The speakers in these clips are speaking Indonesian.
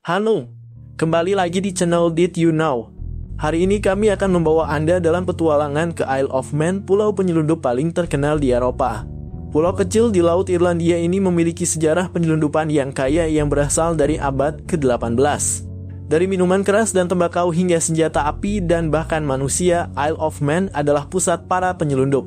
Halo, kembali lagi di channel Did You Know? Hari ini kami akan membawa Anda dalam petualangan ke Isle of Man, pulau penyelundup paling terkenal di Eropa. Pulau kecil di Laut Irlandia ini memiliki sejarah penyelundupan yang kaya yang berasal dari abad ke-18. Dari minuman keras dan tembakau hingga senjata api dan bahkan manusia, Isle of Man adalah pusat para penyelundup.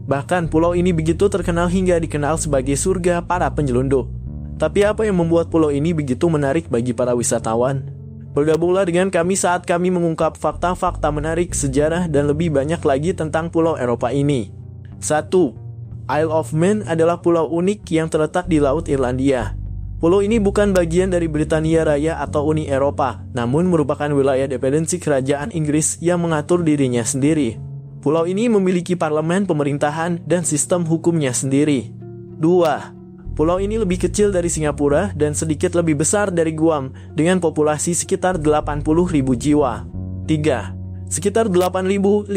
Bahkan pulau ini begitu terkenal hingga dikenal sebagai surga para penyelundup. Tapi apa yang membuat pulau ini begitu menarik bagi para wisatawan? Bergabunglah dengan kami saat kami mengungkap fakta-fakta menarik, sejarah, dan lebih banyak lagi tentang pulau Eropa ini. 1. Isle of Man adalah pulau unik yang terletak di Laut Irlandia. Pulau ini bukan bagian dari Britania Raya atau Uni Eropa, namun merupakan wilayah dependensi kerajaan Inggris yang mengatur dirinya sendiri. Pulau ini memiliki parlemen, pemerintahan, dan sistem hukumnya sendiri. 2. Pulau ini lebih kecil dari Singapura dan sedikit lebih besar dari Guam dengan populasi sekitar 80.000 jiwa. 3. Sekitar 8.500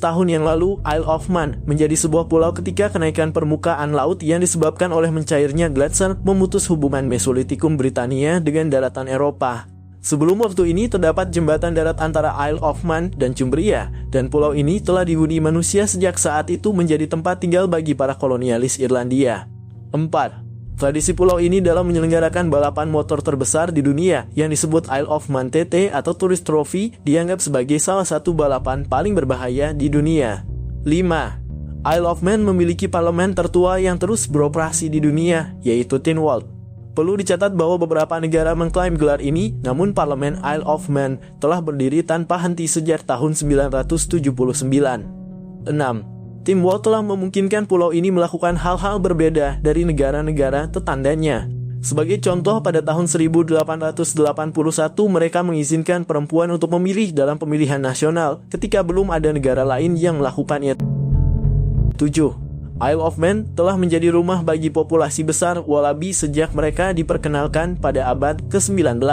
tahun yang lalu, Isle of Man menjadi sebuah pulau ketika kenaikan permukaan laut yang disebabkan oleh mencairnya gletser memutus hubungan Mesolitikum Britania dengan daratan Eropa. Sebelum waktu ini terdapat jembatan darat antara Isle of Man dan Cumbria, dan pulau ini telah dihuni manusia sejak saat itu menjadi tempat tinggal bagi para kolonialis Irlandia. 4. Tradisi pulau ini dalam menyelenggarakan balapan motor terbesar di dunia yang disebut Isle of Man TT atau Tourist Trophy dianggap sebagai salah satu balapan paling berbahaya di dunia. 5. Isle of Man memiliki parlemen tertua yang terus beroperasi di dunia, yaitu Tynwald. Perlu dicatat bahwa beberapa negara mengklaim gelar ini, namun parlemen Isle of Man telah berdiri tanpa henti sejak tahun 1979. 6. Tynwald telah memungkinkan pulau ini melakukan hal-hal berbeda dari negara-negara tetandanya. Sebagai contoh, pada tahun 1881 mereka mengizinkan perempuan untuk memilih dalam pemilihan nasional ketika belum ada negara lain yang melakukannya. 7. Isle of Man telah menjadi rumah bagi populasi besar Wallaby sejak mereka diperkenalkan pada abad ke-19.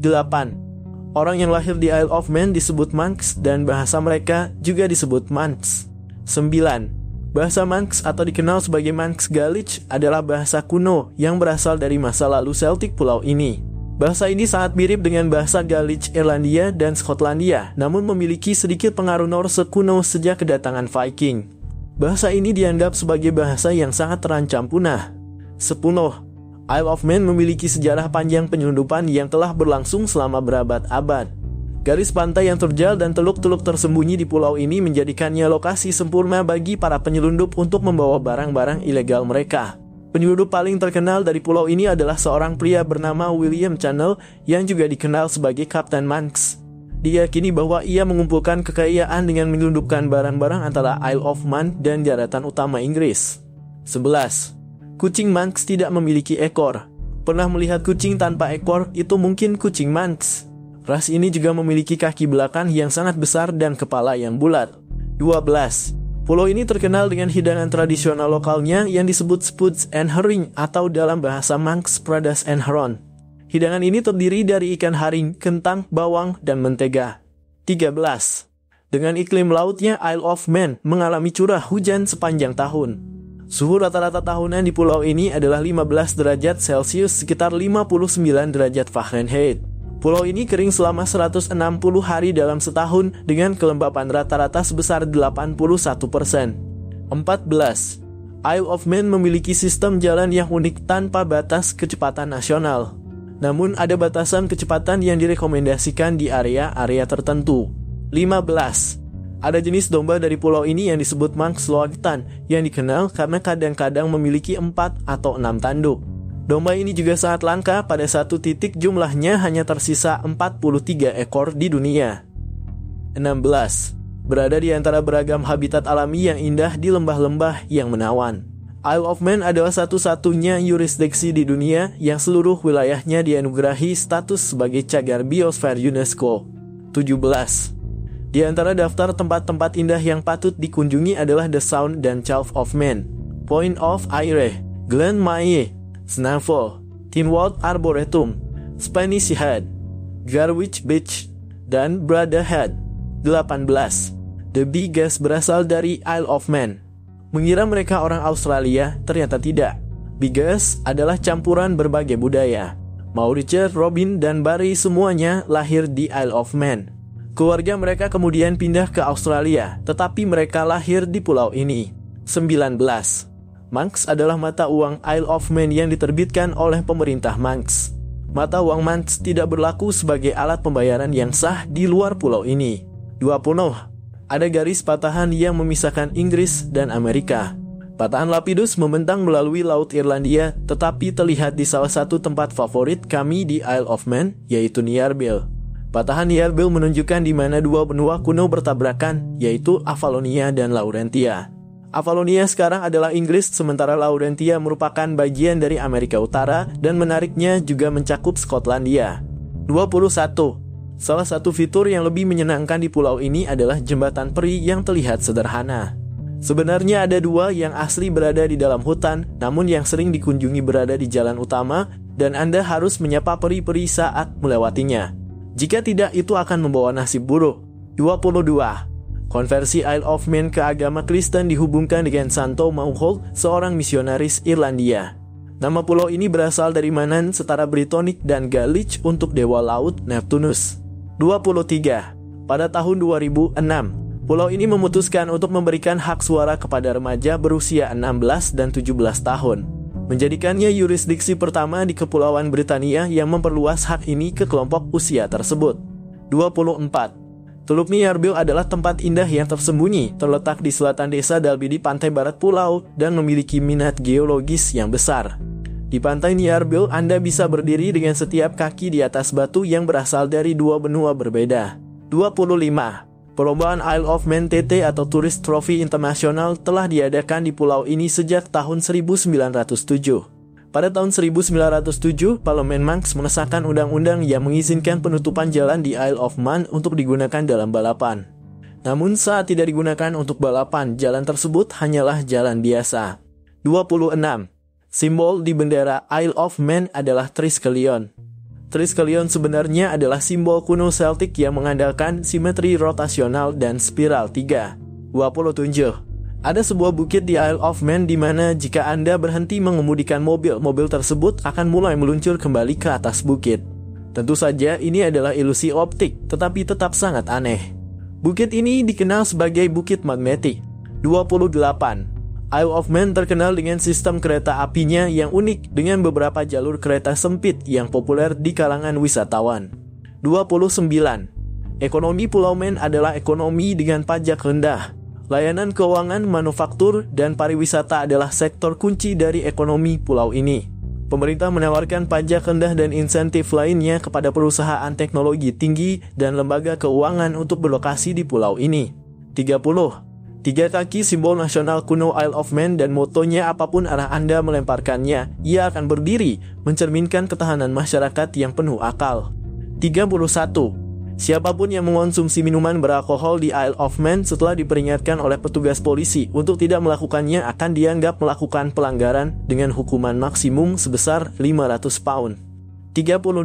8. Orang yang lahir di Isle of Man disebut Manx dan bahasa mereka juga disebut Manx. 9. Bahasa Manx atau dikenal sebagai Manx Gaelic adalah bahasa kuno yang berasal dari masa lalu Celtic pulau ini. Bahasa ini sangat mirip dengan bahasa Gaelic Irlandia dan Skotlandia, namun memiliki sedikit pengaruh Norse kuno sejak kedatangan Viking. Bahasa ini dianggap sebagai bahasa yang sangat terancam punah. 10. Isle of Man memiliki sejarah panjang penyelundupan yang telah berlangsung selama berabad-abad. Garis pantai yang terjal dan teluk-teluk tersembunyi di pulau ini menjadikannya lokasi sempurna bagi para penyelundup untuk membawa barang-barang ilegal mereka. Penyelundup paling terkenal dari pulau ini adalah seorang pria bernama William Channel yang juga dikenal sebagai Kapten Manx. Diyakini bahwa ia mengumpulkan kekayaan dengan menyelundupkan barang-barang antara Isle of Man dan daratan utama Inggris. 11. Kucing Manx tidak memiliki ekor. Pernah melihat kucing tanpa ekor? Itu mungkin kucing Manx. Ras ini juga memiliki kaki belakang yang sangat besar dan kepala yang bulat. 12. Pulau ini terkenal dengan hidangan tradisional lokalnya yang disebut spuds and herring atau dalam bahasa Manx pradas and heron. Hidangan ini terdiri dari ikan haring, kentang, bawang, dan mentega. 13. Dengan iklim lautnya, Isle of Man mengalami curah hujan sepanjang tahun. Suhu rata-rata tahunan di pulau ini adalah 15 derajat Celcius sekitar 59 derajat Fahrenheit. Pulau ini kering selama 160 hari dalam setahun dengan kelembapan rata-rata sebesar 81%. 14. Isle of Man memiliki sistem jalan yang unik tanpa batas kecepatan nasional. Namun ada batasan kecepatan yang direkomendasikan di area-area tertentu. 15. Ada jenis domba dari pulau ini yang disebut Manx Loagtan yang dikenal karena kadang-kadang memiliki 4 atau 6 tanduk. Domba ini juga sangat langka, pada satu titik jumlahnya hanya tersisa 43 ekor di dunia. 16. Berada di antara beragam habitat alami yang indah di lembah-lembah yang menawan. Isle of Man adalah satu-satunya yurisdiksi di dunia yang seluruh wilayahnya dianugerahi status sebagai cagar biosfer UNESCO. 17. Di antara daftar tempat-tempat indah yang patut dikunjungi adalah The Sound dan Chalf of Man, Point of Ayre, Glen Maye, Snaffle, Tynwald Arboretum, Spanish Head, Garwich Beach, dan Brother Head. 18. The Biggest berasal dari Isle of Man. Mengira mereka orang Australia, ternyata tidak. Biggest adalah campuran berbagai budaya. Maurice, Robin, dan Barry semuanya lahir di Isle of Man. Keluarga mereka kemudian pindah ke Australia, tetapi mereka lahir di pulau ini. 19. Manx adalah mata uang Isle of Man yang diterbitkan oleh pemerintah Manx. Mata uang Manx tidak berlaku sebagai alat pembayaran yang sah di luar pulau ini. 20. Ada garis patahan yang memisahkan Inggris dan Amerika. Patahan Lapidus membentang melalui Laut Irlandia, tetapi terlihat di salah satu tempat favorit kami di Isle of Man, yaitu Niarbyl. Patahan Niarbyl menunjukkan di mana dua benua kuno bertabrakan, yaitu Avalonia dan Laurentia. Avalonia sekarang adalah Inggris, sementara Laurentia merupakan bagian dari Amerika Utara dan menariknya juga mencakup Skotlandia. 21. Salah satu fitur yang lebih menyenangkan di pulau ini adalah jembatan peri yang terlihat sederhana. Sebenarnya ada dua yang asli berada di dalam hutan, namun yang sering dikunjungi berada di jalan utama, dan Anda harus menyapa peri-peri saat melewatinya. Jika tidak, itu akan membawa nasib buruk. 22. Konversi Isle of Man ke agama Kristen dihubungkan dengan Santo Mauhold, seorang misionaris Irlandia. Nama pulau ini berasal dari Manan setara Britonic dan Gaelic untuk dewa laut Neptunus. 23. Pada tahun 2006, pulau ini memutuskan untuk memberikan hak suara kepada remaja berusia 16 dan 17 tahun. Menjadikannya yurisdiksi pertama di Kepulauan Britania yang memperluas hak ini ke kelompok usia tersebut. 24. Teluk Niarbyl adalah tempat indah yang tersembunyi, terletak di selatan desa Dalby di pantai barat pulau dan memiliki minat geologis yang besar. Di pantai Niarbyl, Anda bisa berdiri dengan setiap kaki di atas batu yang berasal dari dua benua berbeda. 25. Perlombaan Isle of Man TT atau Tourist Trophy International telah diadakan di pulau ini sejak tahun 1907. Pada tahun 1907, Parlemen Manx mengesahkan undang-undang yang mengizinkan penutupan jalan di Isle of Man untuk digunakan dalam balapan. Namun saat tidak digunakan untuk balapan, jalan tersebut hanyalah jalan biasa. 26. Simbol di bendera Isle of Man adalah Triskelion. Triskelion sebenarnya adalah simbol kuno Celtic yang mengandalkan simetri rotasional dan spiral 3. 27. Ada sebuah bukit di Isle of Man di mana jika Anda berhenti mengemudikan mobil, mobil tersebut akan mulai meluncur kembali ke atas bukit. Tentu saja ini adalah ilusi optik, tetapi tetap sangat aneh. Bukit ini dikenal sebagai Bukit Magnetik. 28. Isle of Man terkenal dengan sistem kereta apinya yang unik dengan beberapa jalur kereta sempit yang populer di kalangan wisatawan. 29. Ekonomi Pulau Man adalah ekonomi dengan pajak rendah. Layanan keuangan, manufaktur, dan pariwisata adalah sektor kunci dari ekonomi pulau ini. Pemerintah menawarkan pajak rendah dan insentif lainnya kepada perusahaan teknologi tinggi dan lembaga keuangan untuk berlokasi di pulau ini. 30. Tiga kaki simbol nasional kuno Isle of Man dan motonya apapun arah Anda melemparkannya, ia akan berdiri, mencerminkan ketahanan masyarakat yang penuh akal. 31. Siapapun yang mengonsumsi minuman beralkohol di Isle of Man setelah diperingatkan oleh petugas polisi untuk tidak melakukannya akan dianggap melakukan pelanggaran dengan hukuman maksimum sebesar 500 pound. 32.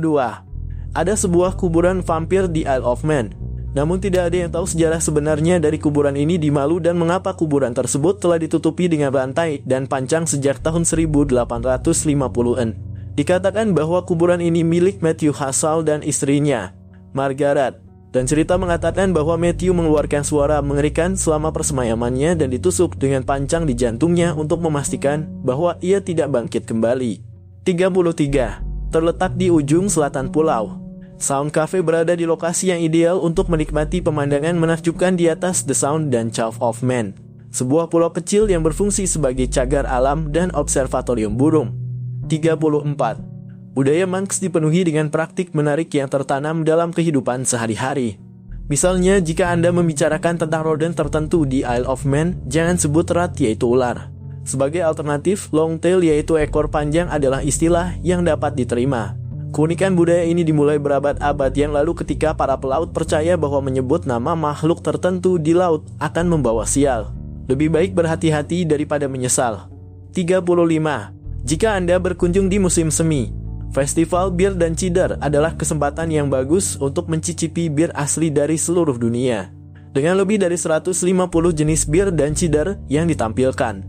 Ada sebuah kuburan vampir di Isle of Man. Namun tidak ada yang tahu sejarah sebenarnya dari kuburan ini di Malu dan mengapa kuburan tersebut telah ditutupi dengan rantai dan pancang sejak tahun 1850-an. Dikatakan bahwa kuburan ini milik Matthew Hassall dan istrinya, Margaret. Dan cerita mengatakan bahwa Matthew mengeluarkan suara mengerikan selama persemayamannya dan ditusuk dengan pancang di jantungnya untuk memastikan bahwa ia tidak bangkit kembali. 33. Terletak di ujung selatan pulau. Sound Cafe berada di lokasi yang ideal untuk menikmati pemandangan menakjubkan di atas The Sound dan Cove of Man, sebuah pulau kecil yang berfungsi sebagai cagar alam dan observatorium burung. 34. Budaya Manx dipenuhi dengan praktik menarik yang tertanam dalam kehidupan sehari-hari. Misalnya, jika Anda membicarakan tentang rodent tertentu di Isle of Man, jangan sebut rat yaitu ular. Sebagai alternatif, longtail yaitu ekor panjang adalah istilah yang dapat diterima. Keunikan budaya ini dimulai berabad-abad yang lalu ketika para pelaut percaya bahwa menyebut nama makhluk tertentu di laut akan membawa sial. Lebih baik berhati-hati daripada menyesal. 35. Jika Anda berkunjung di musim semi, Festival Bir dan Cider adalah kesempatan yang bagus untuk mencicipi bir asli dari seluruh dunia. Dengan lebih dari 150 jenis bir dan cider yang ditampilkan.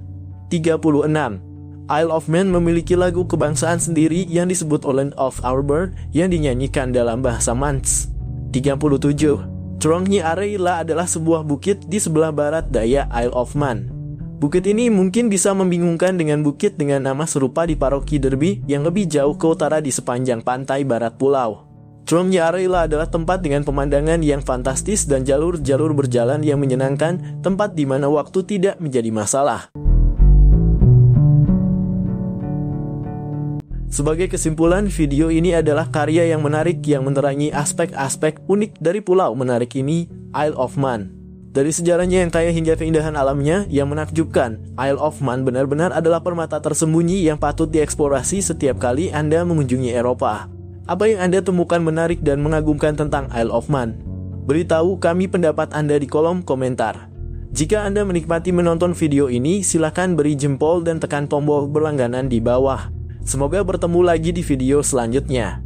36. Isle of Man memiliki lagu kebangsaan sendiri yang disebut Land of Our Birth yang dinyanyikan dalam bahasa Manx. 37. Tronghi Areila adalah sebuah bukit di sebelah barat daya Isle of Man. Bukit ini mungkin bisa membingungkan dengan bukit dengan nama serupa di paroki Derby yang lebih jauh ke utara di sepanjang pantai barat pulau. Tronghi Areila adalah tempat dengan pemandangan yang fantastis dan jalur-jalur berjalan yang menyenangkan, tempat di mana waktu tidak menjadi masalah. Sebagai kesimpulan, video ini adalah karya yang menarik yang menerangi aspek-aspek unik dari pulau menarik ini, Isle of Man. Dari sejarahnya yang kaya hingga keindahan alamnya yang menakjubkan, Isle of Man benar-benar adalah permata tersembunyi yang patut dieksplorasi setiap kali Anda mengunjungi Eropa. Apa yang Anda temukan menarik dan mengagumkan tentang Isle of Man? Beritahu kami pendapat Anda di kolom komentar. Jika Anda menikmati menonton video ini, silakan beri jempol dan tekan tombol berlangganan di bawah. Semoga bertemu lagi di video selanjutnya.